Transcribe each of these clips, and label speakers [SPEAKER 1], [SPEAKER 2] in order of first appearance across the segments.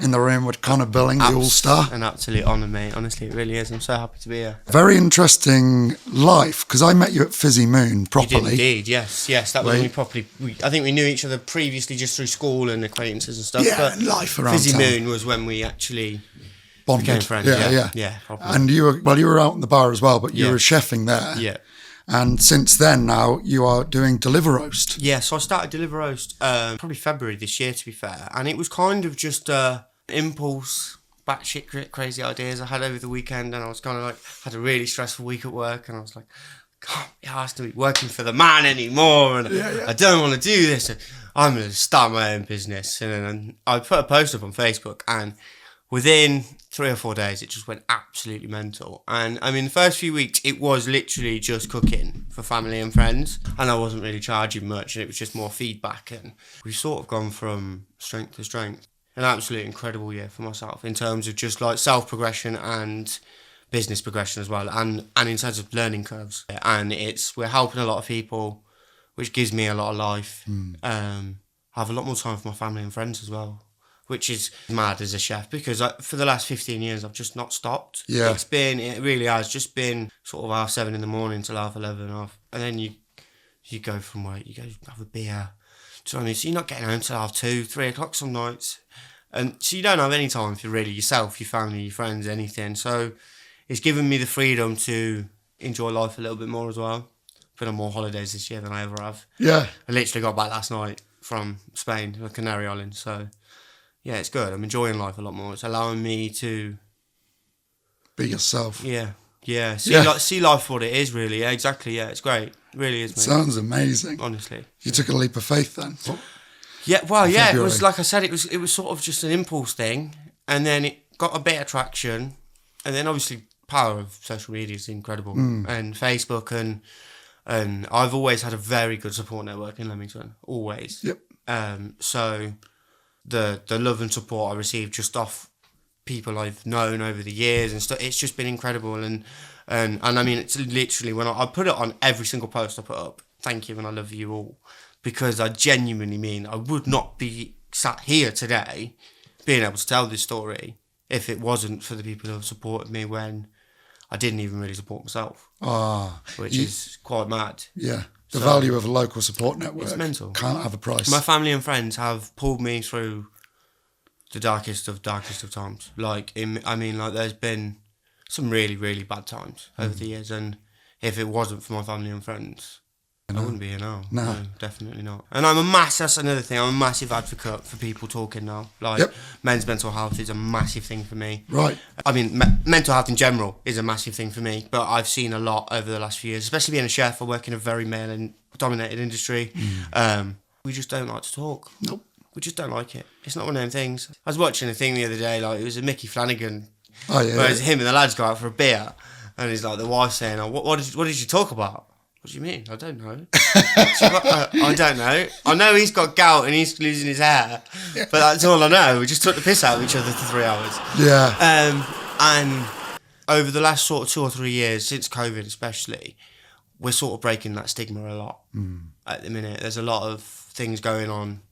[SPEAKER 1] in the room with Connor Billing, the All-Star.
[SPEAKER 2] An absolute honour, mate. Honestly, it really is. I'm so happy to be here.
[SPEAKER 1] Very interesting life, because I met you at Fizzy Moon properly.
[SPEAKER 2] You did indeed, yes. That was when I think we knew each other previously just through school and acquaintances and stuff.
[SPEAKER 1] Yeah,
[SPEAKER 2] but
[SPEAKER 1] and life around
[SPEAKER 2] Fizzy
[SPEAKER 1] town.
[SPEAKER 2] Moon was when we actually
[SPEAKER 1] Bonded.
[SPEAKER 2] became friends. Yeah, probably.
[SPEAKER 1] And you were out in the bar as well, but you were chefing there.
[SPEAKER 2] Yeah.
[SPEAKER 1] And since then, now you are doing DeliveRoast.
[SPEAKER 2] Yeah, so I started DeliveRoast probably February this year, to be fair. And it was kind of just impulse, batshit crazy ideas I had over the weekend. And I was kind of like, had a really stressful week at work. And I was like, can't be asked to be working for the man anymore. And I don't want to do this. I'm going to start my own business. And then I put a post up on Facebook, and within 3 or 4 days, it just went absolutely mental. And I mean, the first few weeks, it was literally just cooking for family and friends. And I wasn't really charging much. It was just more feedback. And we've sort of gone from strength to strength. An absolutely incredible year for myself in terms of just like self-progression and business progression as well. And in terms of learning curves. And we're helping a lot of people, which gives me a lot of life. I have a lot more time for my family and friends as well, which is mad as a chef, because for the last 15 years, I've just not stopped.
[SPEAKER 1] Yeah.
[SPEAKER 2] It really has just been sort of 7:30 in the morning till 11:30, and then you go from work, you go have a beer. Do you know what I mean? So you're not getting home till 2, 3 o'clock some nights. And so you don't have any time for really yourself, your family, your friends, anything. So it's given me the freedom to enjoy life a little bit more as well. Been on more holidays this year than I ever have.
[SPEAKER 1] Yeah.
[SPEAKER 2] I literally got back last night from Spain, the Canary Islands, so yeah, it's good. I'm enjoying life a lot more. It's allowing me to
[SPEAKER 1] be yourself.
[SPEAKER 2] Yeah. See life for what it is, really. Yeah, exactly. Yeah, it's great. It really is, mate.
[SPEAKER 1] Sounds amazing.
[SPEAKER 2] Honestly.
[SPEAKER 1] You took a leap of faith then.
[SPEAKER 2] Yeah, well, yeah,
[SPEAKER 1] February.
[SPEAKER 2] it was like I said, it was sort of just an impulse thing, and then it got a bit of traction, and then obviously power of social media is incredible, and Facebook, and I've always had a very good support network in Leamington, always.
[SPEAKER 1] Yep.
[SPEAKER 2] So the love and support I received just off people I've known over the years and stuff, it's just been incredible, and I mean, it's literally when I put it on every single post I put up, thank you and I love you all, because I genuinely mean I would not be sat here today being able to tell this story if it wasn't for the people who have supported me when I didn't even really support myself, which is quite mad.
[SPEAKER 1] Yeah, the value of a local support network.
[SPEAKER 2] It's mental.
[SPEAKER 1] Can't have a price.
[SPEAKER 2] My family and friends have pulled me through the darkest of times. There's been some really, really bad times over the years, and if it wasn't for my family and friends, I wouldn't be here now. No, definitely not. And that's another thing, I'm a massive advocate for people talking now. Men's mental health is a massive thing for me.
[SPEAKER 1] Right.
[SPEAKER 2] I mean, mental health in general is a massive thing for me, but I've seen a lot over the last few years, especially being a chef. I work in a very male-dominated industry. We just don't like to talk.
[SPEAKER 1] Nope.
[SPEAKER 2] We just don't like it. It's not one of them things. I was watching a thing the other day, like it was a Mickey Flanagan, where it was him and the lads go out for a beer, and he's like, the wife saying, what did you talk about? What do you mean? I don't know. I don't know. I know he's got gout and he's losing his hair, but that's all I know. We just took the piss out of each other for 3 hours.
[SPEAKER 1] Yeah.
[SPEAKER 2] And over the last sort of 2 or 3 years, since COVID especially, we're sort of breaking that stigma a lot. At the minute, there's a lot of things going on.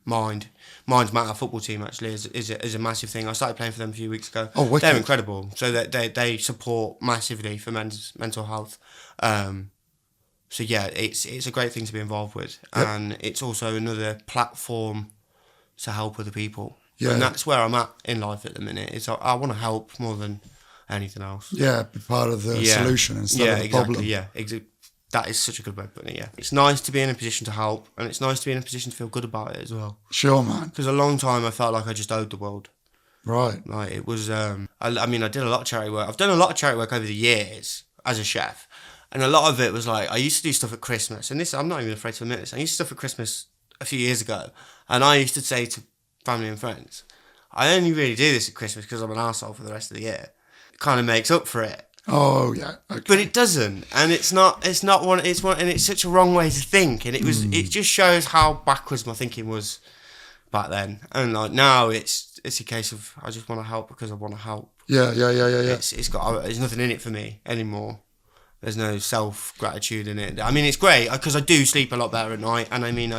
[SPEAKER 2] Minds Matter football team actually is a massive thing. I started playing for them a few weeks ago.
[SPEAKER 1] Oh, wicked.
[SPEAKER 2] They're incredible. So they support massively for men's mental health. So yeah, it's a great thing to be involved with, and it's also another platform to help other people. Yeah, and that's where I'm at in life at the minute. I want to help more than anything else.
[SPEAKER 1] Yeah, be part of the solution instead of the problem.
[SPEAKER 2] Yeah, exactly. That is such a good way of putting it, yeah. It's nice to be in a position to help, and it's nice to be in a position to feel good about it as well.
[SPEAKER 1] Sure, man.
[SPEAKER 2] Because a long time I felt like I just owed the world.
[SPEAKER 1] Right.
[SPEAKER 2] Like, it was, I did a lot of charity work. I've done a lot of charity work over the years as a chef, and a lot of it was like, I used to do stuff at Christmas, and this, I'm not even afraid to admit this, I used to do stuff at Christmas a few years ago, and I used to say to family and friends, I only really do this at Christmas because I'm an arsehole for the rest of the year. It kind of makes up for it.
[SPEAKER 1] Oh yeah, okay.
[SPEAKER 2] But it doesn't, and it's not one, and it's such a wrong way to think, and it just shows how backwards my thinking was back then, and like now it's a case of I just want to help because I want to help.
[SPEAKER 1] Yeah.
[SPEAKER 2] There's nothing in it for me anymore. There's no self-gratitude in it. I mean, it's great because I do sleep a lot better at night, and I mean,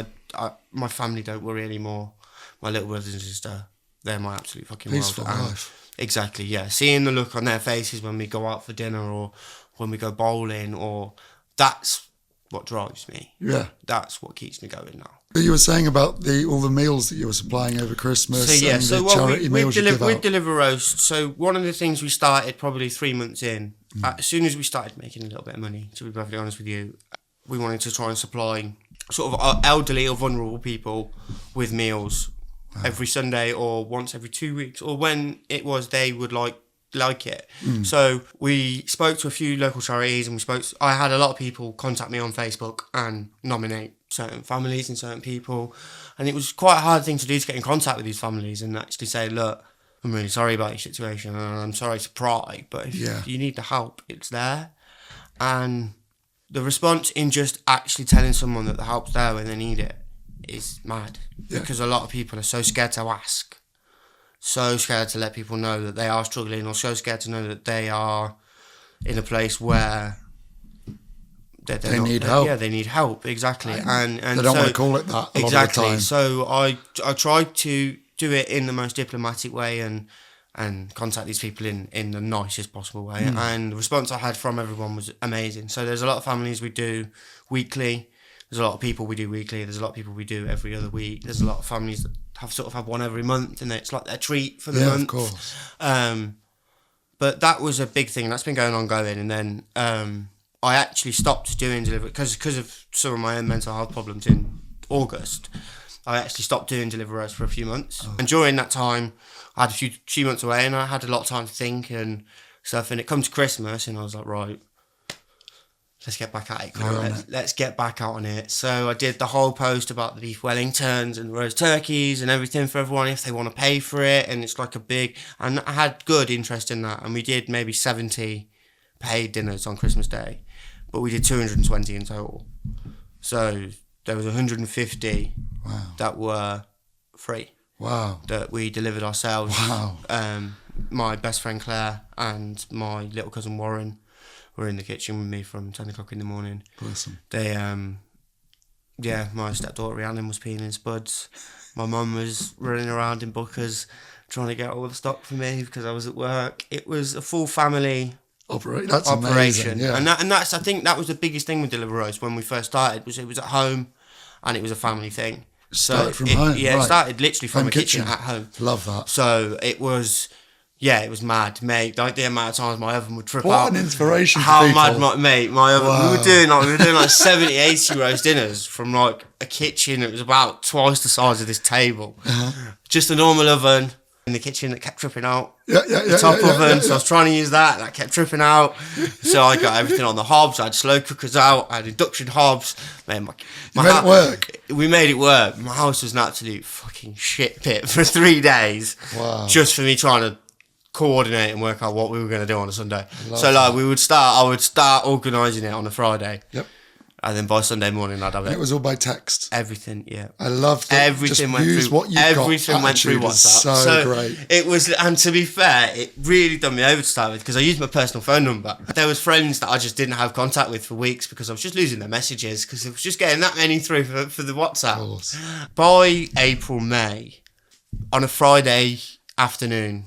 [SPEAKER 2] my family don't worry anymore. My little brothers and sister, they're my absolute fucking
[SPEAKER 1] Peaceful
[SPEAKER 2] world. And
[SPEAKER 1] life.
[SPEAKER 2] exactly, yeah. Seeing the look on their faces when we go out for dinner or when we go bowling, or that's what drives me.
[SPEAKER 1] Yeah.
[SPEAKER 2] That's what keeps me going now.
[SPEAKER 1] But you were saying about all the meals that you were supplying over Christmas and the charity meals you give out.
[SPEAKER 2] With DeliveRoast, so one of the things we started probably 3 months in, as soon as we started making a little bit of money, to be perfectly honest with you, we wanted to try and supply sort of elderly or vulnerable people with meals every Sunday or once every 2 weeks, or when it was they would like it. So we spoke to a few local charities, and I had a lot of people contact me on Facebook and nominate certain families and certain people, and it was quite a hard thing to do, to get in contact with these families and actually say, look, I'm really sorry about your situation and I'm sorry to pry, but if you need the help, it's there. And the response in just actually telling someone that the help's there when they need it is mad. Because a lot of people are so scared to ask, so scared to let people know that they are struggling, or so scared to know that they are in a place where they need help. Yeah, they need help, exactly. And
[SPEAKER 1] they don't want to call it that a lot of the time.
[SPEAKER 2] So I tried to do it in the most diplomatic way and contact these people in the nicest possible way. And the response I had from everyone was amazing. So there's a lot of families we do weekly. There's a lot of people we do weekly. There's a lot of people we do every other week. There's a lot of families that have one every month, and it's like their treat for the month.
[SPEAKER 1] Of course.
[SPEAKER 2] But that was a big thing. That's been going. And then I actually stopped doing delivery because of some of my own mental health problems in August. I actually stopped doing DeliveRoast for a few months. And during that time, I had a few months away, and I had a lot of time to think and stuff. And it comes to Christmas, and I was like, right, let's get back at it. Let's get back out on it. So I did the whole post about the beef Wellingtons and roast turkeys and everything for everyone if they want to pay for it. And it's like and I had good interest in that. And we did maybe 70 paid dinners on Christmas Day, but we did 220 in total. So there was 150 that were free.
[SPEAKER 1] Wow.
[SPEAKER 2] That we delivered ourselves.
[SPEAKER 1] Wow.
[SPEAKER 2] My best friend Claire and my little cousin Warren were in the kitchen with me from 10 o'clock in the morning.
[SPEAKER 1] Awesome.
[SPEAKER 2] They, my stepdaughter Rhiannon was peeing in spuds. My mum was running around in buckers trying to get all the stock for me because I was at work. It was a full family
[SPEAKER 1] That's
[SPEAKER 2] operation.
[SPEAKER 1] Amazing, yeah.
[SPEAKER 2] And that's, I think that was the biggest thing with DeliveRoast when we first started, was it was at home and it was a family thing.
[SPEAKER 1] Started from home.
[SPEAKER 2] Yeah,
[SPEAKER 1] right.
[SPEAKER 2] It started literally from
[SPEAKER 1] home
[SPEAKER 2] a kitchen at home.
[SPEAKER 1] Love that.
[SPEAKER 2] So it was mad, mate. Like the amount of times my oven would trip out.
[SPEAKER 1] What an inspiration for
[SPEAKER 2] How
[SPEAKER 1] people.
[SPEAKER 2] mad, mate. My oven.
[SPEAKER 1] Wow.
[SPEAKER 2] We were doing like 70, 80 roast dinners from like a kitchen that was about twice the size of this table. Just a normal oven in the kitchen that kept tripping out. The top oven. So I was trying to use that. That kept tripping out. So I got everything on the hobs. I had slow cookers out. I had induction hobs. Man,
[SPEAKER 1] you made it work.
[SPEAKER 2] We made it work. My house was an absolute fucking shit pit for 3 days.
[SPEAKER 1] Wow.
[SPEAKER 2] Just for me trying to coordinate and work out what we were going to do on a Sunday. So like I would start organising it on a Friday.
[SPEAKER 1] Yep.
[SPEAKER 2] And then by Sunday morning I'd have it.
[SPEAKER 1] It was all by text.
[SPEAKER 2] Everything, yeah.
[SPEAKER 1] I love that.
[SPEAKER 2] Everything
[SPEAKER 1] Just
[SPEAKER 2] went
[SPEAKER 1] use
[SPEAKER 2] through.
[SPEAKER 1] What you've
[SPEAKER 2] everything
[SPEAKER 1] got.
[SPEAKER 2] went through
[SPEAKER 1] Attitude
[SPEAKER 2] WhatsApp.
[SPEAKER 1] is so great.
[SPEAKER 2] It was, and to be fair, it really done me over to start with because I used my personal phone number. There was friends that I just didn't have contact with for weeks because I was just losing their messages because it was just getting that many through for the WhatsApp.
[SPEAKER 1] Of course.
[SPEAKER 2] By April, May, on a Friday afternoon,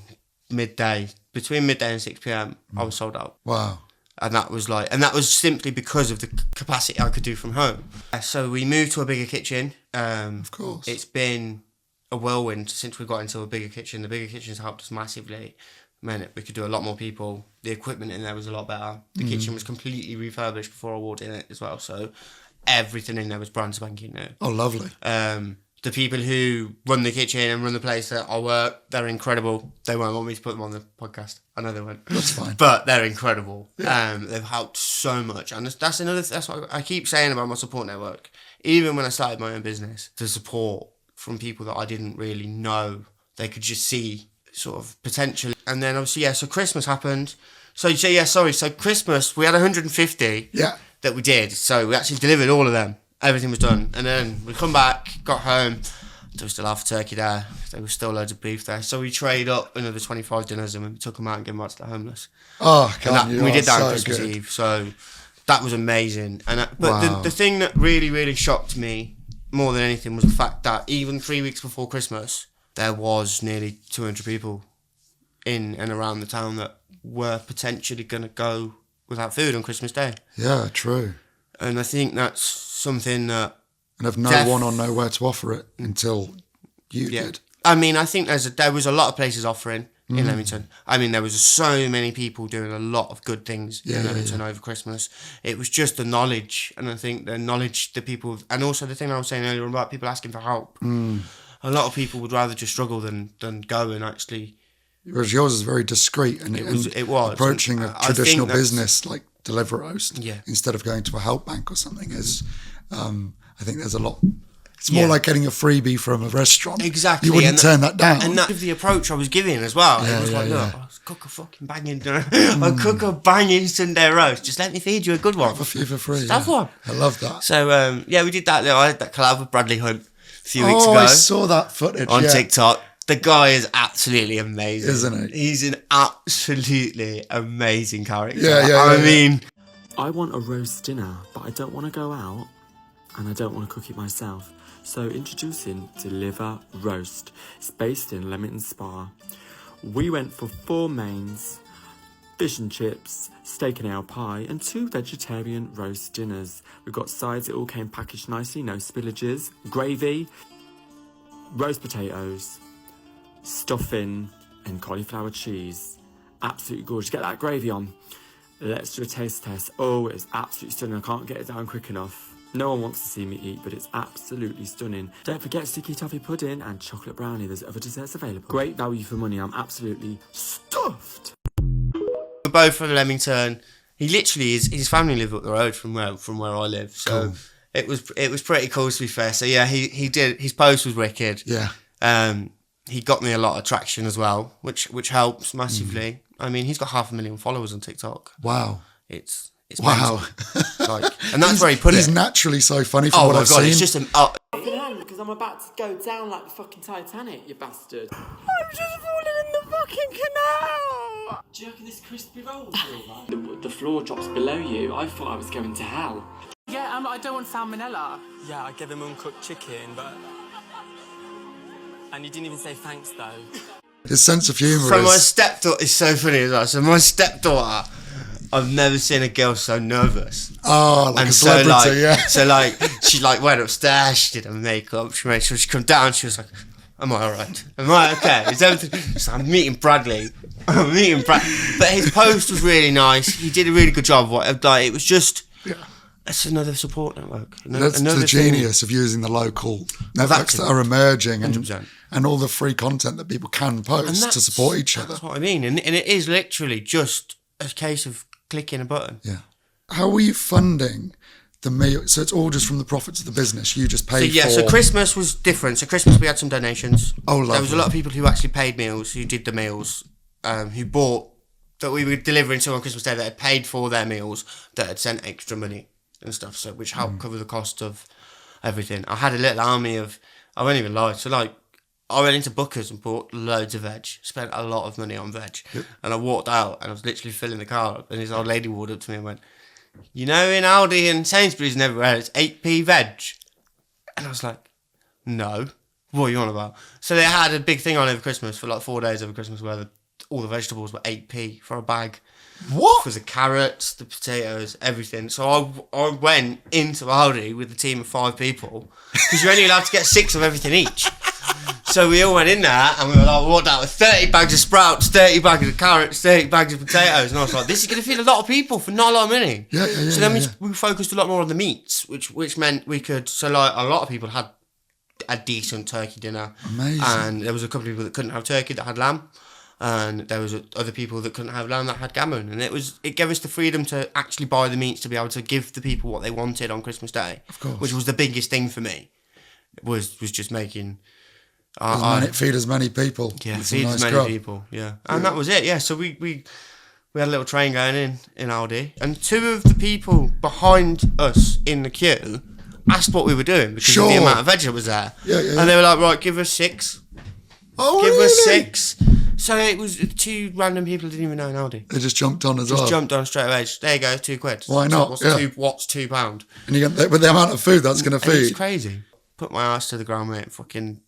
[SPEAKER 2] midday, between midday and 6 p.m, I was sold out.
[SPEAKER 1] Wow.
[SPEAKER 2] And that was simply because of the capacity I could do from home. So we moved to a bigger kitchen.
[SPEAKER 1] Of course.
[SPEAKER 2] It's been a whirlwind since we got into a bigger kitchen. The bigger kitchen's helped us massively. Meant we could do a lot more people. The equipment in there was a lot better. The kitchen was completely refurbished before I walked in it as well. So everything in there was brand spanking new.
[SPEAKER 1] Oh, lovely.
[SPEAKER 2] The people who run the kitchen and run the place that I work, they're incredible. They won't want me to put them on the podcast. I know they won't.
[SPEAKER 1] That's fine.
[SPEAKER 2] But they're incredible.
[SPEAKER 1] Yeah.
[SPEAKER 2] They've helped so much. And that's what I keep saying about my support network. Even when I started my own business, the support from people that I didn't really know, they could just see sort of potential. And then obviously, so Christmas happened. So Christmas, we had 150 that we did. So we actually delivered all of them. Everything was done. And then we come back, got home. There was still half a turkey there. There was still loads of beef there. So we traded up another 25 dinners and we took them out and gave them out to the homeless.
[SPEAKER 1] Oh, God,
[SPEAKER 2] we did that on
[SPEAKER 1] so
[SPEAKER 2] Christmas
[SPEAKER 1] good.
[SPEAKER 2] Eve. So that was amazing. But
[SPEAKER 1] Wow.
[SPEAKER 2] the thing that really, really shocked me more than anything was the fact that even 3 weeks before Christmas, there was nearly 200 people in and around the town that were potentially going to go without food on Christmas Day.
[SPEAKER 1] Yeah, true.
[SPEAKER 2] And I think that's something that...
[SPEAKER 1] And have no one or nowhere to offer it until you did.
[SPEAKER 2] I mean, I think there was a lot of places offering in Leamington. I mean, there was so many people doing a lot of good things in Leamington over Christmas. It was just the knowledge, and I think the knowledge the people... And also the thing I was saying earlier about people asking for help. A lot of people would rather just struggle than go and actually...
[SPEAKER 1] Whereas yours is very discreet and it was approaching a traditional business like DeliveRoast instead of going to a help bank or something is... I think there's a lot... It's more like getting a freebie from a restaurant.
[SPEAKER 2] Exactly.
[SPEAKER 1] You wouldn't turn that down.
[SPEAKER 2] And that's the approach I was giving as well. It was like, look, I'll cook a fucking banging dinner. I'll cook a banging Sunday roast. Just let me feed you a good one.
[SPEAKER 1] Have a few for free.
[SPEAKER 2] Have one.
[SPEAKER 1] I love that.
[SPEAKER 2] So, we did that. I had that collab with Bradley Hunt a few weeks ago.
[SPEAKER 1] I saw that footage
[SPEAKER 2] on TikTok. The guy is absolutely amazing.
[SPEAKER 1] Isn't he?
[SPEAKER 2] He's an absolutely amazing character.
[SPEAKER 1] I mean...
[SPEAKER 3] I want a roast dinner, but I don't want to go out and I don't want to cook it myself. So introducing DeliveRoast. It's based in Leamington Spa. We went for 4 mains, fish and chips, steak and ale pie, and 2 vegetarian roast dinners. We've got sides, it all came packaged nicely, no spillages, gravy, roast potatoes, stuffing, and cauliflower cheese. Absolutely gorgeous. Get that gravy on. Let's do a taste test. Oh, it's absolutely stunning. I can't get it down quick enough. No one wants to see me eat, but it's absolutely stunning. Don't forget sticky toffee pudding and chocolate brownie. There's other desserts available. Great value for money. I'm absolutely stuffed.
[SPEAKER 2] We're both from Leamington. He literally his family live up the road from where I live. So it was pretty cool, to be fair. So yeah, he did. His post was wicked.
[SPEAKER 1] Yeah.
[SPEAKER 2] He got me a lot of traction as well, which helps massively. I mean, he's got 500,000 followers on TikTok.
[SPEAKER 1] Wow.
[SPEAKER 2] It's
[SPEAKER 1] wow.
[SPEAKER 2] And that's where he put it.
[SPEAKER 1] He's naturally so funny from what I've seen.
[SPEAKER 2] It's just
[SPEAKER 3] because I'm about to go down like the fucking Titanic, you bastard. I'm just falling in the fucking canal. Do you reckon this crispy roll feel the floor drops below you. I thought I was going to hell.
[SPEAKER 4] Yeah, I don't want salmonella.
[SPEAKER 3] Yeah, I gave him uncooked chicken, but... And you didn't even say thanks, though.
[SPEAKER 1] His sense of humour
[SPEAKER 2] So my stepdaughter is so funny as well. So my stepdaughter, I've never seen a girl so nervous.
[SPEAKER 1] Oh, like a celebrity,
[SPEAKER 2] So she went upstairs, she did her makeup, she made sure she come down, she was like, am I alright? Am I okay? Is everything... So I'm meeting Bradley. But his post was really nice. He did a really good job. It was just... It's another support network.
[SPEAKER 1] That's the genius of using the local networks that are emerging and all the free content that people can post to support each other.
[SPEAKER 2] That's what I mean. And it is literally just a case of clicking a button.
[SPEAKER 1] Yeah. How are you funding the meal? So it's all just from the profits of the business. You just pay for...
[SPEAKER 2] So Christmas was different. So Christmas we had some donations.
[SPEAKER 1] Oh, lovely.
[SPEAKER 2] There was a lot of people who actually paid meals, who did the meals, who bought, that we were delivering to on Christmas Day, that had paid for their meals, that had sent extra money and stuff, so which helped cover the cost of everything. I had a little army of... I won't even lie. So I went into Booker's and bought loads of veg, spent a lot of money on veg. Yep. And I walked out and I was literally filling the car up, and this old lady walked up to me and went, you know, in Aldi and Sainsbury's and everywhere, it's 8p veg. And I was like, no, what are you on about? So they had a big thing on over Christmas, for 4 days over Christmas, where all the vegetables were 8p for a bag.
[SPEAKER 1] What?
[SPEAKER 2] Because the carrots, the potatoes, everything. So I went into Aldi with a team of 5 people, because you're only allowed to get 6 of everything each. So we all went in there and we were walked out with 30 bags of sprouts, 30 bags of carrots, 30 bags of potatoes. And I was like, this is going to feed a lot of people for not a lot of money.
[SPEAKER 1] Yeah.
[SPEAKER 2] So then we focused a lot more on the meats, which meant we could... So a lot of people had a decent turkey dinner.
[SPEAKER 1] Amazing.
[SPEAKER 2] And there was a couple of people that couldn't have turkey that had lamb. And there was other people that couldn't have lamb that had gammon. And it gave us the freedom to actually buy the meats to be able to give the people what they wanted on Christmas Day.
[SPEAKER 1] Of course.
[SPEAKER 2] Which was the biggest thing for me. Was just making...
[SPEAKER 1] feed as many people.
[SPEAKER 2] Yeah, feed as many people. Yeah, and that was it. Yeah, so we had a little train going in Aldi, and 2 of the people behind us in the queue asked what we were doing because of the amount of veg that was there.
[SPEAKER 1] Yeah.
[SPEAKER 2] And they were like, right, give us 6.
[SPEAKER 1] Oh,
[SPEAKER 2] give
[SPEAKER 1] really?
[SPEAKER 2] us 6. So it was 2 random people who didn't even know in Aldi.
[SPEAKER 1] They just jumped on as well.
[SPEAKER 2] Just jumped on straight away. There you go, £2.
[SPEAKER 1] Why not?
[SPEAKER 2] What's £2?
[SPEAKER 1] And with the amount of food that's going to feed.
[SPEAKER 2] It's crazy. Put my ass to the ground, mate. Fucking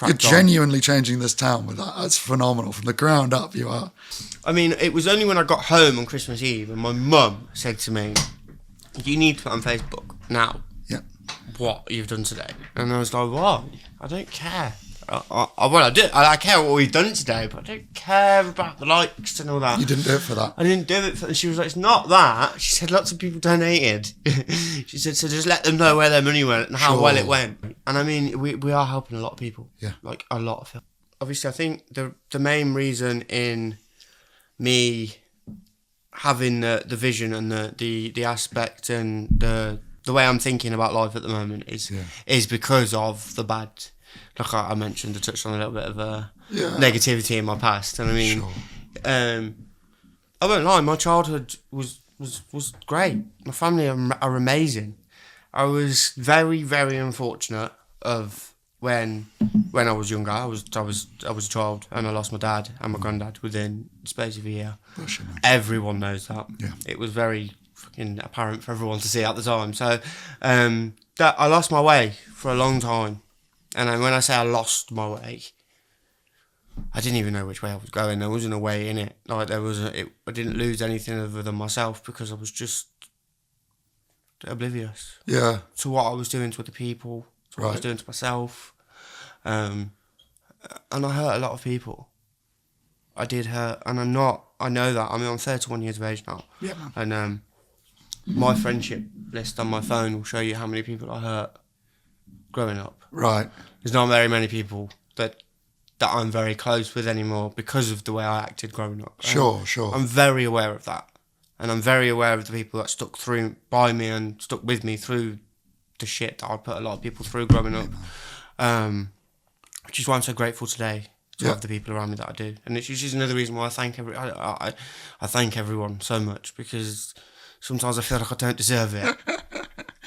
[SPEAKER 1] You're genuinely changing this town with that. That's phenomenal. From the ground up, you are.
[SPEAKER 2] I mean, it was only when I got home on Christmas Eve and my mum said to me, you need to put on Facebook now what you've done today. And I was like, why? I don't care. I care what we've done today, but I don't care about the likes and all that.
[SPEAKER 1] You didn't do it for that.
[SPEAKER 2] I didn't do it for... And she was like, it's not that. She said lots of people donated. She said, so just let them know where their money went and how well it went. And I mean, we are helping a lot of people.
[SPEAKER 1] Yeah.
[SPEAKER 2] Like, a lot of people. Obviously, I think the main reason in me having the vision and the aspect and the way I'm thinking about life at the moment is because of the bad... Like I mentioned, I touched on a little bit of negativity in my past, and I mean, I won't lie, my childhood was great. My family are amazing. I was very, very unfortunate of when I was younger. I was a child, and I lost my dad and my granddad within the space of a year. Everyone knows that. Yeah. It was very fucking apparent for everyone to see at the time. So that I lost my way for a long time. And when I say I lost my way, I didn't even know which way I was going. There wasn't a way in it. Like I didn't lose anything other than myself because I was just oblivious.
[SPEAKER 1] Yeah.
[SPEAKER 2] To what I was doing to other people, to what I was doing to myself, and I hurt a lot of people. I did hurt, and I'm not. I know that. I mean, I'm 31 years of age now.
[SPEAKER 1] Yeah.
[SPEAKER 2] And my friendship list on my phone will show you how many people I hurt growing up.
[SPEAKER 1] Right.
[SPEAKER 2] There's not very many people that I'm very close with anymore because of the way I acted growing up.
[SPEAKER 1] Sure.
[SPEAKER 2] I'm very aware of that. And I'm very aware of the people that stuck through by me and stuck with me through the shit that I put a lot of people through growing up. Which is why I'm so grateful today to have the people around me that I do. And it's just another reason why I thank I thank everyone so much, because sometimes I feel like I don't deserve it.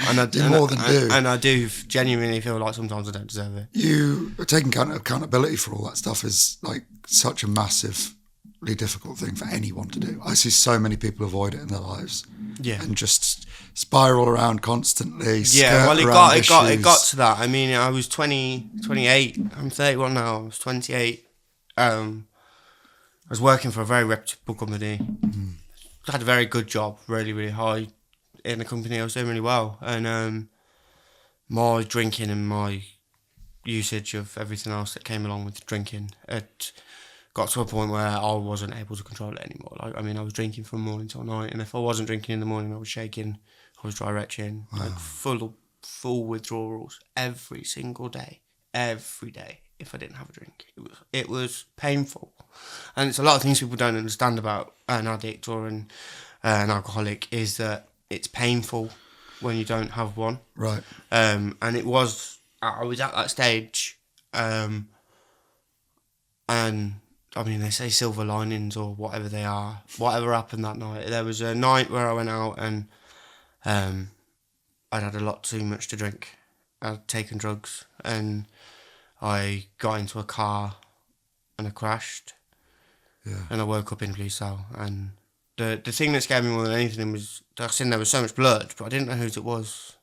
[SPEAKER 2] And I do more than do. And I do genuinely feel like sometimes I don't deserve it.
[SPEAKER 1] You taking accountability for all that stuff is like such a massively difficult thing for anyone to do. I see so many people avoid it in their lives. Yeah. And just spiral around constantly.
[SPEAKER 2] Yeah, well, it got to that. I mean, I was 28. I'm 31 now. I was 28. I was working for a very reputable company. I had a very good job, really, really high in the company. I was doing really well, and my drinking and my usage of everything else that came along with drinking, it got to a point where I wasn't able to control it anymore. Like, I mean, I was drinking from morning till night, and if I wasn't drinking in the morning, I was shaking, I was dry retching, like full withdrawals every single day, every day. If I didn't have a drink, it was painful, and it's a lot of things people don't understand about an addict or an alcoholic is that it's painful when you don't have one.
[SPEAKER 1] Right.
[SPEAKER 2] And I was at that stage, and I mean, they say silver linings or whatever they are. Whatever happened that night, there was a night where I went out and I'd had a lot too much to drink. I'd taken drugs and I got into a car and I crashed. Yeah. And I woke up in a police cell. And the thing that scared me more than anything was I seen there was so much blood, but I didn't know whose it was.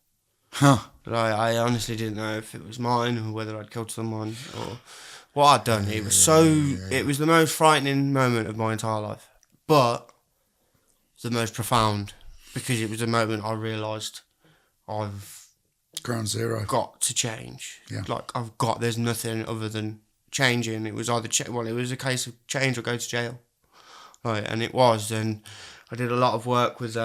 [SPEAKER 1] Huh.
[SPEAKER 2] But I honestly didn't know if it was mine or whether I'd killed someone or what I'd done. It was it was the most frightening moment of my entire life. But the most profound, because it was the moment I realised I've
[SPEAKER 1] ground zero
[SPEAKER 2] got to change. Yeah. Like there's nothing other than changing. It was either it was a case of change or go to jail. Right, and it was, and I did a lot of work with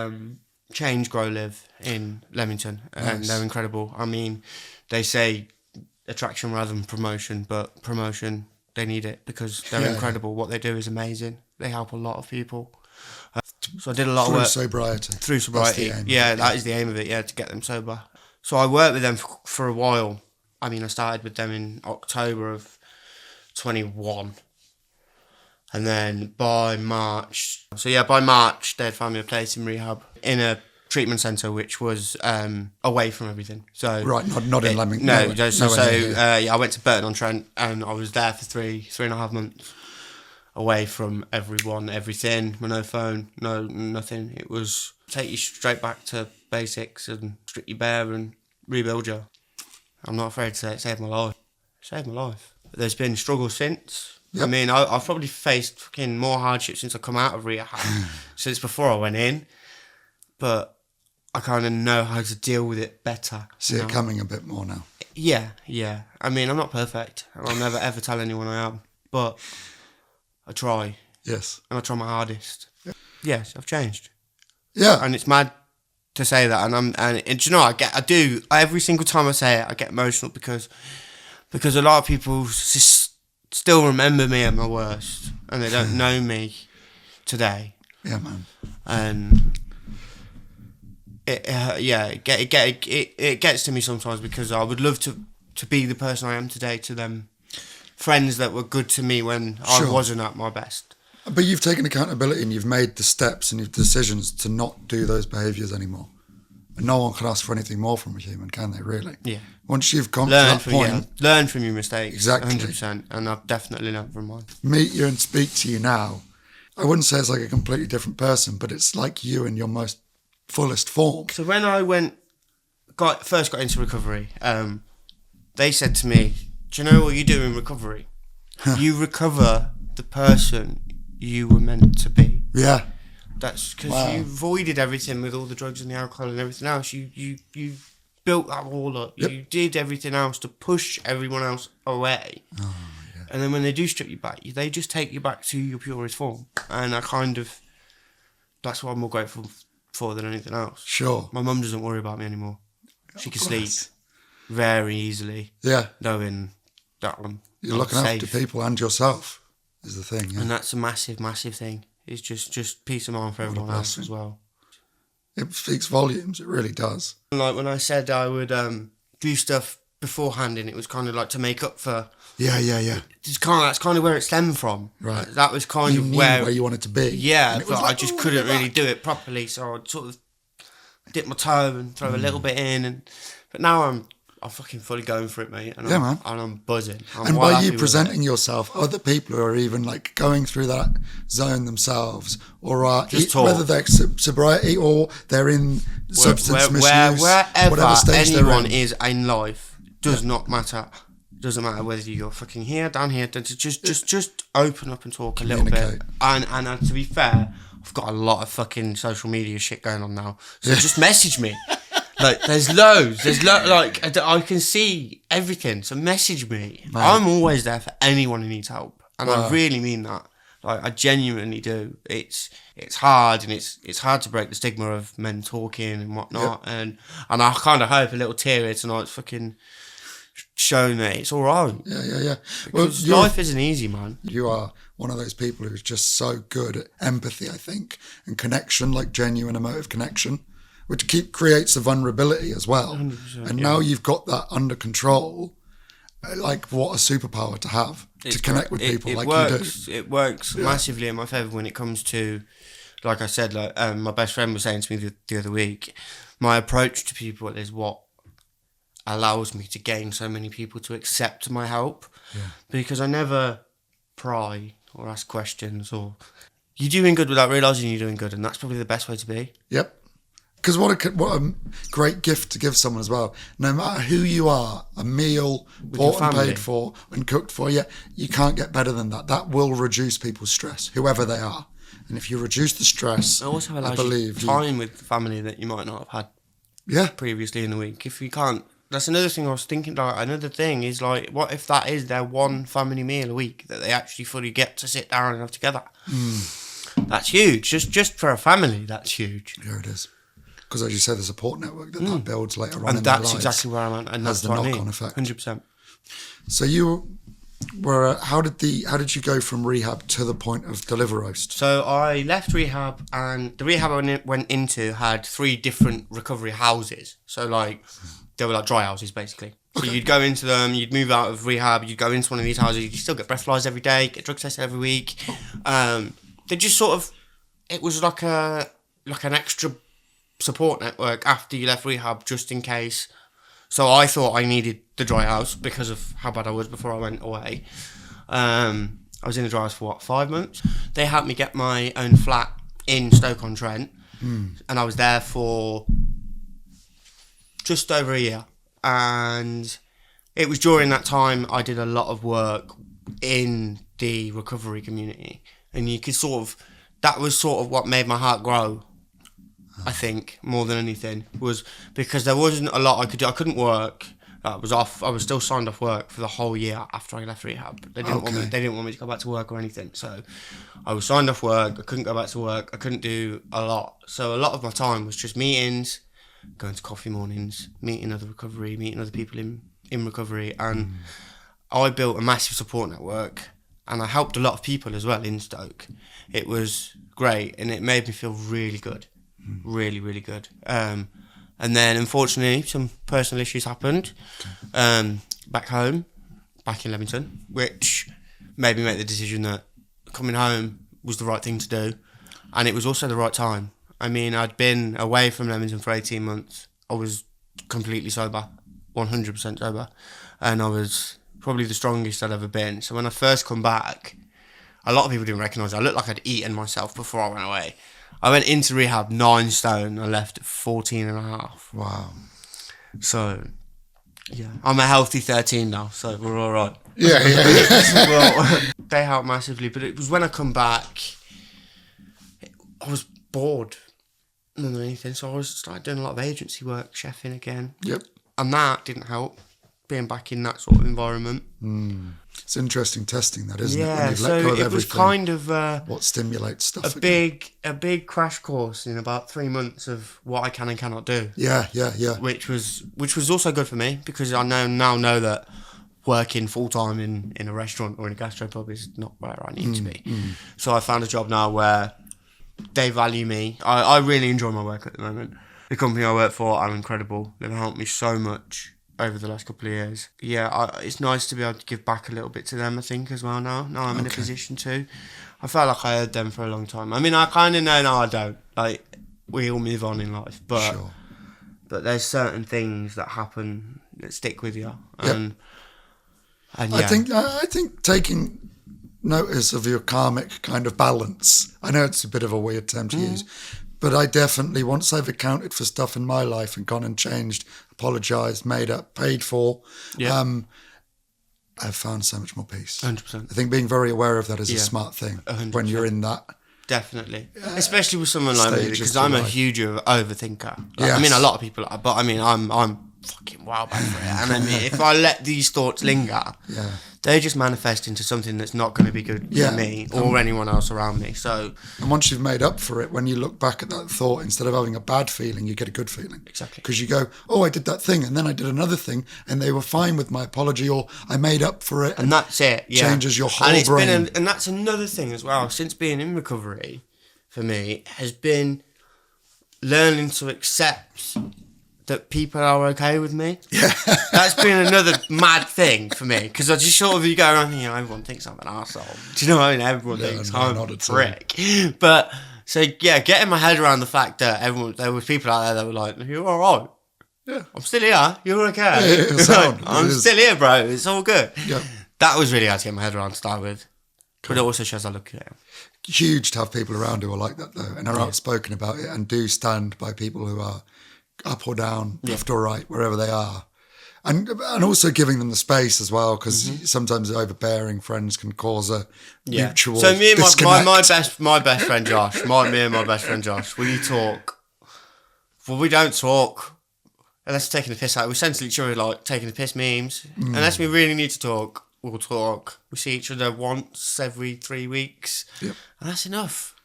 [SPEAKER 2] Change Grow Live in Leamington, and they're incredible. I mean, they say attraction rather than promotion, but promotion, they need it because they're incredible. What they do is amazing. They help a lot of people. So I did a lot of work through sobriety. That is the aim of it. Yeah, to get them sober. So I worked with them for a while. I mean, I started with them in October of 21. And then by March, they had found me a place in rehab in a treatment centre which was away from everything. So
[SPEAKER 1] right, not in Leamington.
[SPEAKER 2] No, I went to Burton-on-Trent and I was there for three and a half months, away from everyone, everything, with no phone, no nothing. It was take you straight back to basics and strip you bare and rebuild you. I'm not afraid to say it saved my life. It saved my life. there's been struggles since.
[SPEAKER 1] Yep.
[SPEAKER 2] I mean, I've probably faced fucking more hardship since I come out of rehab, since before I went in. But I kind of know how to deal with it better.
[SPEAKER 1] See it coming a bit more now.
[SPEAKER 2] Yeah. I mean, I'm not perfect. I'll never ever tell anyone I am. But I try.
[SPEAKER 1] Yes.
[SPEAKER 2] And I try my hardest. Yep. Yes, I've changed.
[SPEAKER 1] Yeah.
[SPEAKER 2] And it's mad to say that. And do you know, I do, every single time I say it, I get emotional because a lot of people still remember me at my worst, and they don't know me today.
[SPEAKER 1] Yeah, man.
[SPEAKER 2] And it gets to me sometimes, because I would love to be the person I am today to them friends that were good to me when I wasn't at my best.
[SPEAKER 1] But you've taken accountability and you've made the steps and your decisions to not do those behaviours anymore. And no one can ask for anything more from a human, can they, really?
[SPEAKER 2] Yeah.
[SPEAKER 1] Once you've gone to that point...
[SPEAKER 2] learn from your mistakes.
[SPEAKER 1] Exactly.
[SPEAKER 2] 100%. And I've definitely learned from mine.
[SPEAKER 1] Meet you and speak to you now. I wouldn't say it's like a completely different person, but it's like you in your most fullest form.
[SPEAKER 2] So when I first got into recovery, they said to me, do you know what you do in recovery? You recover the person you were meant to be.
[SPEAKER 1] Yeah.
[SPEAKER 2] That's because you avoided everything with all the drugs and the alcohol and everything else. You built that wall up. Yep. You did everything else to push everyone else away. Oh, yeah. And then when they do strip you back, they just take you back to your purest form. And that's what I'm more grateful for than anything else.
[SPEAKER 1] Sure.
[SPEAKER 2] My mum doesn't worry about me anymore. She can sleep very easily.
[SPEAKER 1] Yeah.
[SPEAKER 2] Knowing that
[SPEAKER 1] you're looking after people and yourself is the thing. Yeah.
[SPEAKER 2] And that's a massive, massive thing. It's just peace of mind for everyone else as well.
[SPEAKER 1] It speaks volumes. It really does.
[SPEAKER 2] Like when I said I would do stuff beforehand, and it was kind of like to make up for.
[SPEAKER 1] Yeah.
[SPEAKER 2] That's kind of where it stemmed from.
[SPEAKER 1] Right.
[SPEAKER 2] That was kind of where
[SPEAKER 1] you wanted to be.
[SPEAKER 2] Yeah, but I just couldn't really do it properly, so I'd sort of dip my toe and throw a little bit in, but now I'm fucking fully going for it, mate. And
[SPEAKER 1] man.
[SPEAKER 2] And I'm buzzing.
[SPEAKER 1] And by you presenting yourself, other people are even like going through that zone themselves, or whether they're sobriety or they're in substance misuse,
[SPEAKER 2] wherever
[SPEAKER 1] whatever stage
[SPEAKER 2] anyone is in life, does not matter. Doesn't matter whether you're fucking here, down here. Just open up and talk a little bit. And to be fair, I've got a lot of fucking social media shit going on now, so just message me. Like, there's loads. Like, I can see everything. So message me. Man. I'm always there for anyone who needs help, and I really mean that. Like, I genuinely do. It's hard, and it's hard to break the stigma of men talking and whatnot. Yep. And I kind of hope a little tear here tonight's fucking shown that it's all right.
[SPEAKER 1] Yeah.
[SPEAKER 2] Because life isn't easy, man.
[SPEAKER 1] You are one of those people who's just so good at empathy, I think, and connection, like genuine emotive connection, which creates a vulnerability as well. And now you've got that under control. Like, what a superpower to have, to connect with people you do.
[SPEAKER 2] It works massively in my favour when it comes to, like I said, like my best friend was saying to me the other week, my approach to people is what allows me to gain so many people to accept my help. Yeah. Because I never pry or ask questions, or you're doing good without realising you're doing good, and that's probably the best way to be.
[SPEAKER 1] Yep. Because what a great gift to give someone as well. No matter who you are, a meal bought and paid for and cooked for, you can't get better than that. That will reduce people's stress, whoever they are. And if you reduce the stress,
[SPEAKER 2] it also allows you time with family that you might not have had previously in the week. If you can't, that's another thing I was thinking. Like, another thing is, like, what if that is their one family meal a week that they actually fully get to sit down and have together? That's huge. Just for a family, that's huge.
[SPEAKER 1] Yeah, it is. Because, as you said, the support network that builds later on in
[SPEAKER 2] their lives. And that's exactly where I'm at. And that's
[SPEAKER 1] the knock-on effect.
[SPEAKER 2] 100%.
[SPEAKER 1] So you were, how did you go from rehab to the point of DeliveRoast?
[SPEAKER 2] So I left rehab, and the rehab I went into had 3 different recovery houses. So, like, they were like dry houses, basically. Okay. So you'd go into them, you'd move out of rehab, you'd go into one of these houses, you'd still get breath flies every day, get drug tested every week. They just sort of, it was like an extra support network after you left rehab, just in case. So I thought I needed the dry house because of how bad I was before I went away. I was in the dry house for 5 months. They helped me get my own flat in Stoke-on-Trent, and I was there for just over a year. And it was during that time I did a lot of work in the recovery community, and you could that was sort of what made my heart grow. I think more than anything was because there wasn't a lot I could do. I couldn't work. I was off. I was still signed off work for the whole year after I left rehab. They didn't want me to go back to work or anything. So I was signed off work. I couldn't go back to work. I couldn't do a lot. So a lot of my time was just meetings, going to coffee mornings, meeting other people in recovery, and I built a massive support network, and I helped a lot of people as well in Stoke. It was great, and it made me feel really good, really, really good. And then, unfortunately, some personal issues happened back home, back in Leamington, which made me make the decision that coming home was the right thing to do. And it was also the right time. I mean, I'd been away from Leamington for 18 months. I was completely sober, 100% sober. And I was probably the strongest I'd ever been. So when I first come back, a lot of people didn't recognise it. I looked like I'd eaten myself before I went away. I went into rehab 9 stone. I left at 14 and a half.
[SPEAKER 1] Wow.
[SPEAKER 2] So, yeah. I'm a healthy 13 now, so we're all right.
[SPEAKER 1] Yeah.
[SPEAKER 2] Well, they helped massively, but it was when I come back, I was bored more than anything, so I started doing a lot of agency work, chefing again.
[SPEAKER 1] Yep.
[SPEAKER 2] And that didn't help, being back in that sort of environment.
[SPEAKER 1] It's interesting testing that, isn't it?
[SPEAKER 2] Yeah,
[SPEAKER 1] When you've
[SPEAKER 2] so
[SPEAKER 1] let go of
[SPEAKER 2] it was
[SPEAKER 1] everything,
[SPEAKER 2] kind of
[SPEAKER 1] what stimulates stuff.
[SPEAKER 2] a big crash course in about 3 months of what I can and cannot do.
[SPEAKER 1] Yeah.
[SPEAKER 2] Which was also good for me, because I now know that working full time in a restaurant or in a gastropub is not where I need to be. So I found a job now where they value me. I really enjoy my work at the moment. The company I work for are incredible. They've helped me so much over the last couple of years. Yeah, it's nice to be able to give back a little bit to them, I think, as well now. Now I'm in a position to. I felt like I owed them for a long time. I mean, I kind of know now I don't. Like, we all move on in life, but there's certain things that happen that stick with you. And yeah.
[SPEAKER 1] I think taking notice of your karmic kind of balance, I know it's a bit of a weird term to use, but I definitely, once I've accounted for stuff in my life and gone and changed, apologised, made up, paid for, I've found so much more peace.
[SPEAKER 2] 100%.
[SPEAKER 1] I think being very aware of that is a smart thing
[SPEAKER 2] 100%.
[SPEAKER 1] when you're in that.
[SPEAKER 2] Definitely. Especially with someone like me, because I'm a huge overthinker. I mean, a lot of people are, but I mean, I'm fucking wild back for it. And I mean, if I let these thoughts linger, they just manifest into something that's not going to be good for me or anyone else around me. So,
[SPEAKER 1] and once you've made up for it, when you look back at that thought, instead of having a bad feeling, you get a good feeling.
[SPEAKER 2] Exactly.
[SPEAKER 1] Because you go, oh, I did that thing, and then I did another thing, and they were fine with my apology, or I made up for it.
[SPEAKER 2] And that's it. Yeah.
[SPEAKER 1] Changes your whole brain.
[SPEAKER 2] And that's another thing as well, since being in recovery, for me, has been learning to accept that people are okay with me. Yeah. That's been another mad thing for me, because I just sort of, you go around thinking, everyone thinks I'm an arsehole. Do you know what I mean? Everyone thinks I'm a prick. But, so yeah, getting my head around the fact that there were people out there that were like, you're alright. Yeah. I'm still here. You're okay.
[SPEAKER 1] Yeah,
[SPEAKER 2] I'm still here, bro. It's all good.
[SPEAKER 1] Yeah.
[SPEAKER 2] That was really hard to get my head around to start with. Cool. But it also shows I look at him.
[SPEAKER 1] Huge to have people around who are like that, though, and are outspoken about it, and do stand by people who are up or down, left or right, wherever they are. And also giving them the space as well, because sometimes overbearing friends can cause a mutual
[SPEAKER 2] So me and
[SPEAKER 1] disconnect.
[SPEAKER 2] my best friend Josh, me and my best friend Josh, we talk. Well, we don't talk unless we're taking the piss out. We send to each other like taking the piss memes. Unless we really need to talk, we'll talk. We see each other once every 3 weeks. Yep. And that's enough.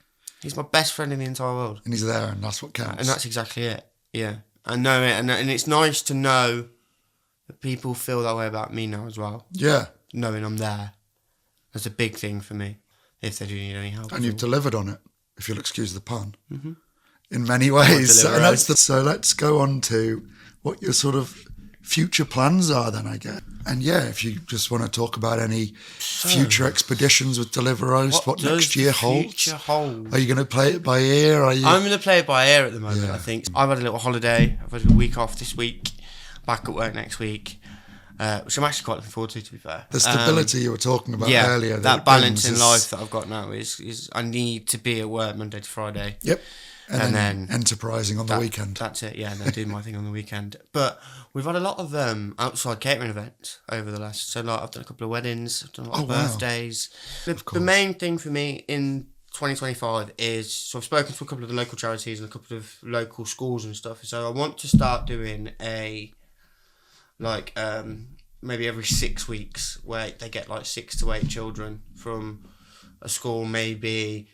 [SPEAKER 2] He's my best friend in the entire world.
[SPEAKER 1] And he's there, and that's what counts.
[SPEAKER 2] And that's exactly it. Yeah. I know it, and it's nice to know that people feel that way about me now as well. Yeah. Knowing I'm there. That's a big thing for me, if they do need any help.
[SPEAKER 1] And you've delivered on it, if you'll excuse the pun, in many ways. So let's go on to what your sort of future plans are then, I guess. And yeah, if you just want to talk about any future expeditions with DeliveRoast, what next year holds. Are you going to play it by ear? I'm
[SPEAKER 2] going to play it by ear at the moment, I think. I've had a little holiday. I've had a week off this week, back at work next week, which I'm actually quite looking forward to be fair.
[SPEAKER 1] The stability you were talking about earlier.
[SPEAKER 2] That balance in life that I've got now is I need to be at work Monday to Friday.
[SPEAKER 1] Yep. and then enterprising on the weekend.
[SPEAKER 2] That's it, yeah, and then doing my thing on the weekend. But we've had a lot of outside catering events over the last, so like I've done a couple of weddings, I've done a lot of birthdays. The main thing for me in 2025 is, so I've spoken to a couple of the local charities and a couple of local schools and stuff, so I want to start doing maybe every 6 weeks where they get like 6 to 8 children from a school, maybe.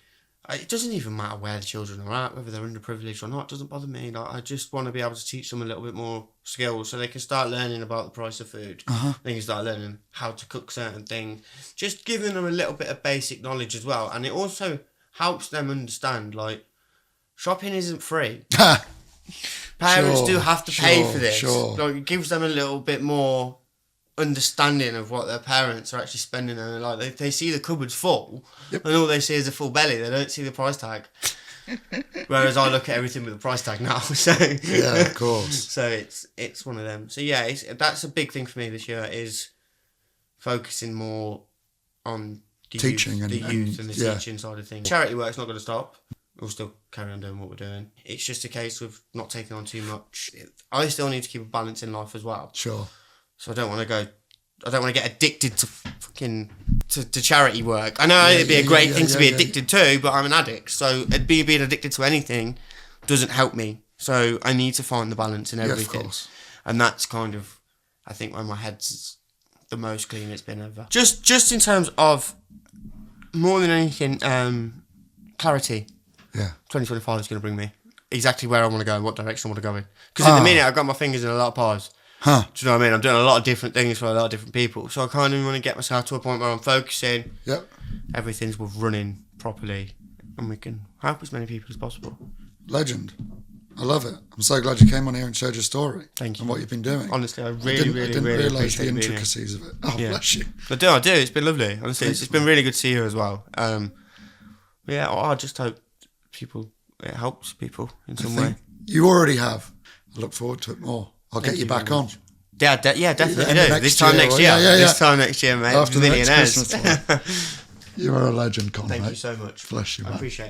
[SPEAKER 2] It doesn't even matter where the children are at, whether they're underprivileged or not. It doesn't bother me. Like, I just want to be able to teach them a little bit more skills so they can start learning about the price of food. They can start learning how to cook certain things. Just giving them a little bit of basic knowledge as well. And it also helps them understand, like, shopping isn't free. Parents do have to pay for this. Like, it gives them a little bit more understanding of what their parents are actually spending, and like they see the cupboards full, and all they see is a full belly. They don't see the price tag. Whereas I look at everything with a price tag now. So
[SPEAKER 1] yeah, of course.
[SPEAKER 2] So it's one of them. So yeah, that's a big thing for me this year, is focusing more on the
[SPEAKER 1] teaching
[SPEAKER 2] youth, and the teaching side of things. Charity work's not going to stop. We'll still carry on doing what we're doing. It's just a case of not taking on too much. I still need to keep a balance in life as well.
[SPEAKER 1] Sure.
[SPEAKER 2] So I don't want to get addicted to fucking to charity work. I know it'd be a great thing to be addicted to, but I'm an addict. So being addicted to anything doesn't help me. So I need to find the balance in everything.
[SPEAKER 1] Of course.
[SPEAKER 2] And that's kind of, I think, where my head's the most clean it's been ever. Just in terms of, more than anything, clarity.
[SPEAKER 1] Yeah.
[SPEAKER 2] 2025 is going to bring me exactly where I want to go and what direction I want to go in. Because at the minute, I've got my fingers in a lot of pies. Do you know what I mean? I'm doing a lot of different things for a lot of different people. So I kind of want to get myself to a point where I'm focusing.
[SPEAKER 1] Yep.
[SPEAKER 2] Everything's running properly, and we can help as many people as possible.
[SPEAKER 1] Legend. I love it. I'm so glad you came on here and shared your story.
[SPEAKER 2] Thank you.
[SPEAKER 1] And what you've been doing.
[SPEAKER 2] Honestly, I
[SPEAKER 1] didn't realise
[SPEAKER 2] appreciate
[SPEAKER 1] the intricacies of it. Oh,
[SPEAKER 2] yeah.
[SPEAKER 1] Bless you.
[SPEAKER 2] I do. It's been lovely. Honestly, it's been really good to see you as well. Yeah, I just hope it helps people in some way.
[SPEAKER 1] You already have. I look forward to it more. I'll get you back on.
[SPEAKER 2] Yeah, definitely do. This time next year. This time next year, mate.
[SPEAKER 1] After the
[SPEAKER 2] Millionaires.
[SPEAKER 1] next Christmas. You are a legend, Con.
[SPEAKER 2] Thank you so much.
[SPEAKER 1] Bless you, man.
[SPEAKER 2] I appreciate it.